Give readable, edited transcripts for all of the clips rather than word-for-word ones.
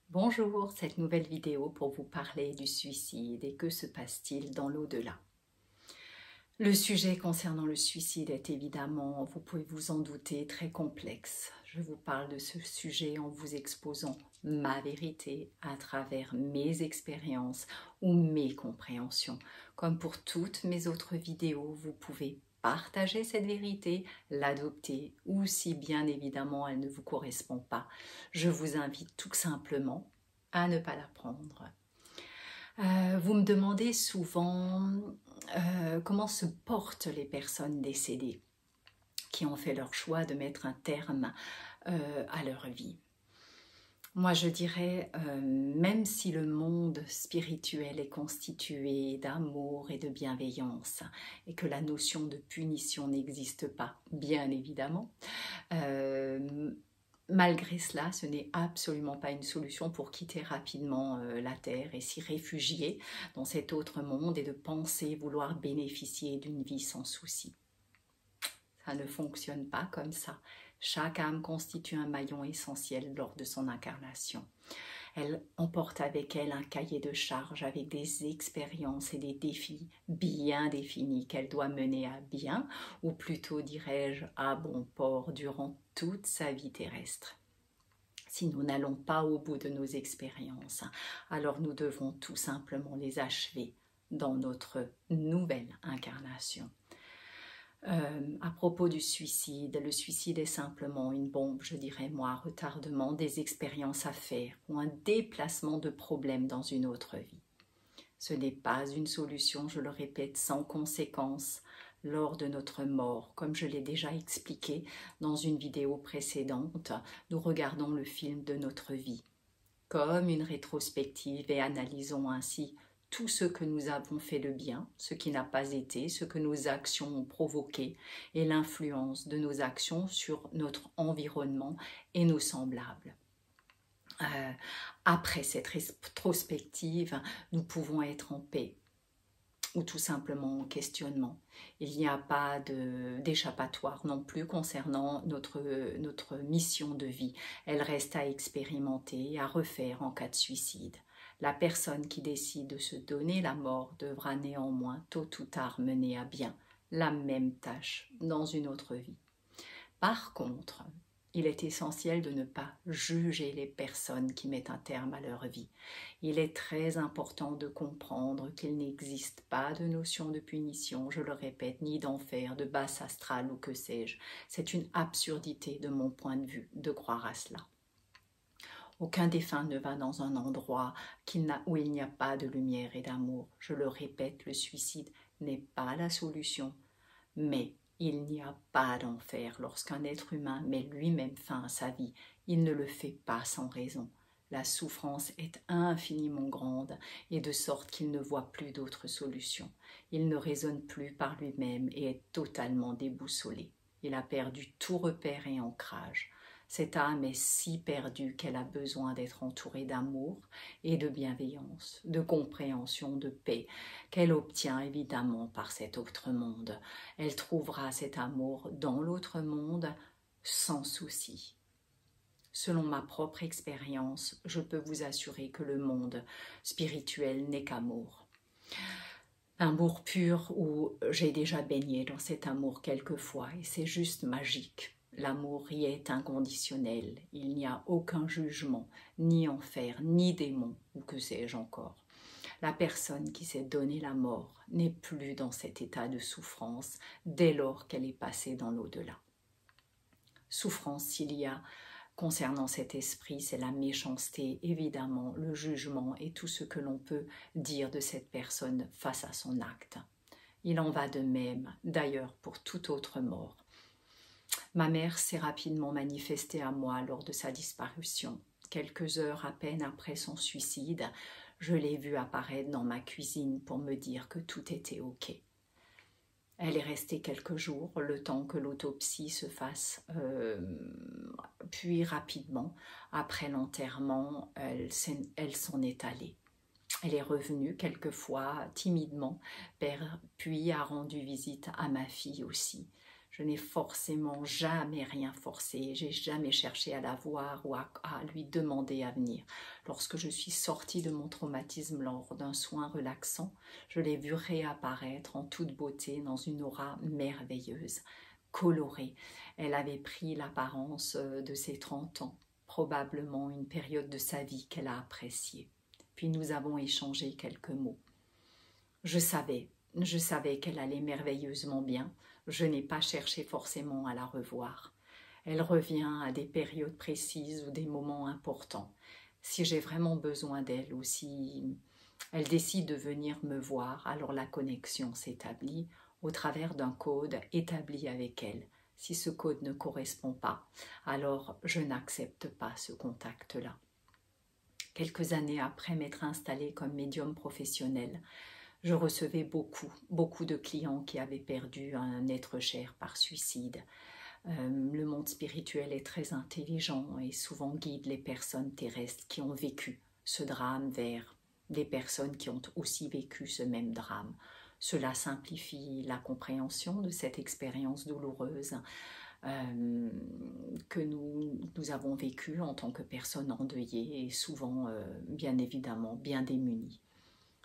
Bonjour, cette nouvelle vidéo pour vous parler du suicide et que se passe-t-il dans l'au-delà. Le sujet concernant le suicide est évidemment, vous pouvez vous en douter, très complexe. Je vous parle de ce sujet en vous exposant ma vérité à travers mes expériences ou mes compréhensions. Comme pour toutes mes autres vidéos, vous pouvez partager cette vérité, l'adopter ou si bien évidemment elle ne vous correspond pas, je vous invite tout simplement à ne pas la prendre. Vous me demandez souvent comment se portent les personnes décédées qui ont fait leur choix de mettre un terme à leur vie. Moi, je dirais, même si le monde spirituel est constitué d'amour et de bienveillance et que la notion de punition n'existe pas, bien évidemment, malgré cela, ce n'est absolument pas une solution pour quitter rapidement la Terre et s'y réfugier dans cet autre monde et de penser vouloir bénéficier d'une vie sans souci. Ça ne fonctionne pas comme ça. Chaque âme constitue un maillon essentiel lors de son incarnation. Elle emporte avec elle un cahier de charges avec des expériences et des défis bien définis qu'elle doit mener à bien, ou plutôt dirais-je à bon port durant toute sa vie terrestre. Si nous n'allons pas au bout de nos expériences, alors nous devons tout simplement les achever dans notre nouvelle incarnation. À propos du suicide, le suicide est simplement une bombe, je dirais moi, retardement des expériences à faire ou un déplacement de problèmes dans une autre vie. Ce n'est pas une solution, je le répète, sans conséquence lors de notre mort. Comme je l'ai déjà expliqué dans une vidéo précédente, nous regardons le film de notre vie comme une rétrospective et analysons ainsi tout ce que nous avons fait de bien, ce qui n'a pas été, ce que nos actions ont provoqué et l'influence de nos actions sur notre environnement et nos semblables. Après cette rétrospective, nous pouvons être en paix ou tout simplement en questionnement. Il n'y a pas d'échappatoire non plus concernant notre mission de vie. Elle reste à expérimenter et à refaire en cas de suicide. La personne qui décide de se donner la mort devra néanmoins tôt ou tard mener à bien la même tâche dans une autre vie. Par contre, il est essentiel de ne pas juger les personnes qui mettent un terme à leur vie. Il est très important de comprendre qu'il n'existe pas de notion de punition, je le répète, ni d'enfer, de basse astrale ou que sais-je. C'est une absurdité de mon point de vue de croire à cela. Aucun défunt ne va dans un endroit où il n'y a pas de lumière et d'amour. Je le répète, le suicide n'est pas la solution, mais il n'y a pas d'enfer lorsqu'un être humain met lui-même fin à sa vie. Il ne le fait pas sans raison. La souffrance est infiniment grande et de sorte qu'il ne voit plus d'autre solution. Il ne raisonne plus par lui-même et est totalement déboussolé. Il a perdu tout repère et ancrage. Cette âme est si perdue qu'elle a besoin d'être entourée d'amour et de bienveillance, de compréhension, de paix, qu'elle obtient évidemment par cet autre monde. Elle trouvera cet amour dans l'autre monde sans souci. Selon ma propre expérience, je peux vous assurer que le monde spirituel n'est qu'amour. Amour pur où j'ai déjà baigné dans cet amour quelquefois et c'est juste magique. L'amour y est inconditionnel, il n'y a aucun jugement, ni enfer, ni démon, ou que sais-je encore. La personne qui s'est donné la mort n'est plus dans cet état de souffrance dès lors qu'elle est passée dans l'au-delà. Souffrance s'il y a concernant cet esprit, c'est la méchanceté, évidemment, le jugement et tout ce que l'on peut dire de cette personne face à son acte. Il en va de même, d'ailleurs, pour toute autre mort. Ma mère s'est rapidement manifestée à moi lors de sa disparition. Quelques heures à peine après son suicide, je l'ai vue apparaître dans ma cuisine pour me dire que tout était OK. Elle est restée quelques jours, le temps que l'autopsie se fasse, puis rapidement, après l'enterrement, elle s'en est allée. Elle est revenue quelquefois timidement, puis a rendu visite à ma fille aussi. Je n'ai forcément jamais rien forcé, j'ai jamais cherché à la voir ou à lui demander à venir. Lorsque je suis sortie de mon traumatisme lors d'un soin relaxant, je l'ai vue réapparaître en toute beauté dans une aura merveilleuse, colorée. Elle avait pris l'apparence de ses 30 ans, probablement une période de sa vie qu'elle a appréciée. Puis nous avons échangé quelques mots. Je savais qu'elle allait merveilleusement bien. Je n'ai pas cherché forcément à la revoir. Elle revient à des périodes précises ou des moments importants. Si j'ai vraiment besoin d'elle ou si elle décide de venir me voir, alors la connexion s'établit au travers d'un code établi avec elle. Si ce code ne correspond pas, alors je n'accepte pas ce contact-là. Quelques années après m'être installée comme médium professionnel, je recevais beaucoup de clients qui avaient perdu un être cher par suicide. Le monde spirituel est très intelligent et souvent guide les personnes terrestres qui ont vécu ce drame vers des personnes qui ont aussi vécu ce même drame. Cela simplifie la compréhension de cette expérience douloureuse que nous avons vécue en tant que personnes endeuillées et souvent, bien évidemment, bien démunies.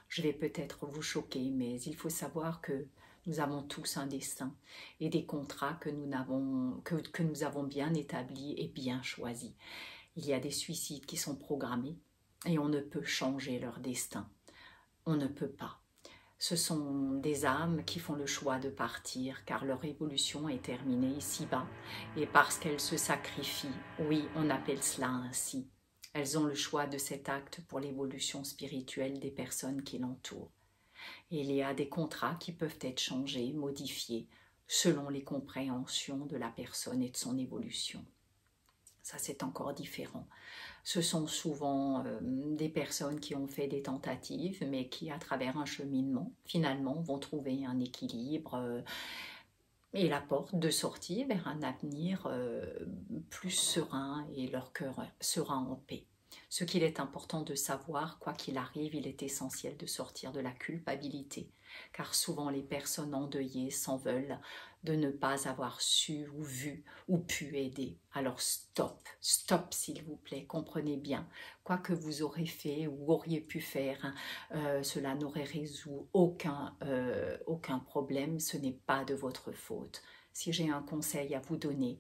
Je vais peut-être vous choquer, mais il faut savoir que nous avons tous un destin et des contrats que nous avons bien établis et bien choisis. Il y a des suicides qui sont programmés et on ne peut changer leur destin. On ne peut pas. Ce sont des âmes qui font le choix de partir car leur évolution est terminée ici-bas et parce qu'elles se sacrifient, oui, on appelle cela ainsi. Elles ont le choix de cet acte pour l'évolution spirituelle des personnes qui l'entourent. Il y a des contrats qui peuvent être changés, modifiés, selon les compréhensions de la personne et de son évolution. Ça, c'est encore différent. Ce sont souvent des personnes qui ont fait des tentatives, mais qui, à travers un cheminement, finalement, vont trouver un équilibre et la porte de sortie vers un avenir plus serein et leur cœur sera en paix. Ce qu'il est important de savoir, quoi qu'il arrive, il est essentiel de sortir de la culpabilité, car souvent les personnes endeuillées s'en veulent de ne pas avoir su ou vu ou pu aider. Alors stop s'il vous plaît, comprenez bien, quoi que vous aurez fait ou auriez pu faire, cela n'aurait résolu aucun problème, ce n'est pas de votre faute. Si j'ai un conseil à vous donner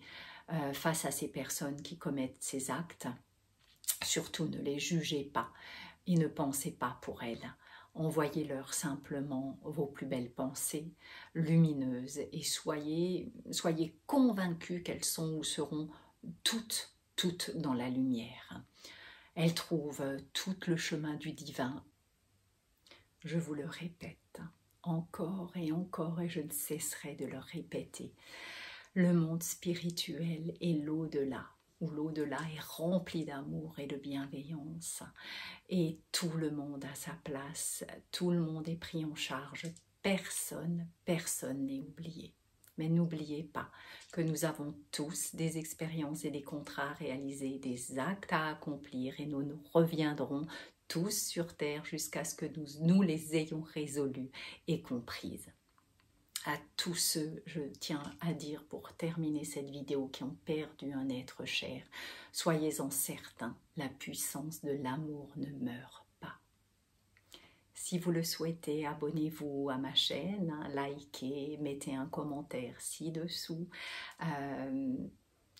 face à ces personnes qui commettent ces actes, surtout ne les jugez pas et ne pensez pas pour elles. Envoyez-leur simplement vos plus belles pensées lumineuses et soyez convaincus qu'elles sont ou seront toutes dans la lumière. Elles trouvent tout le chemin du divin. Je vous le répète encore et je ne cesserai de le répéter. Le monde spirituel est l'au-delà, où l'au-delà est rempli d'amour et de bienveillance. Et tout le monde a sa place, tout le monde est pris en charge, personne n'est oublié. Mais n'oubliez pas que nous avons tous des expériences et des contrats à réaliser, des actes à accomplir et nous reviendrons tous sur terre jusqu'à ce que nous les ayons résolus et comprises. À tous ceux, je tiens à dire pour terminer cette vidéo, qui ont perdu un être cher, soyez-en certains, la puissance de l'amour ne meurt pas. Si vous le souhaitez, abonnez-vous à ma chaîne, likez, mettez un commentaire ci-dessous.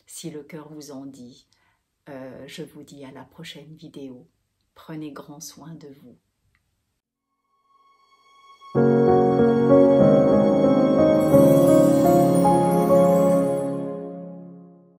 Si le cœur vous en dit, je vous dis à la prochaine vidéo. Prenez grand soin de vous.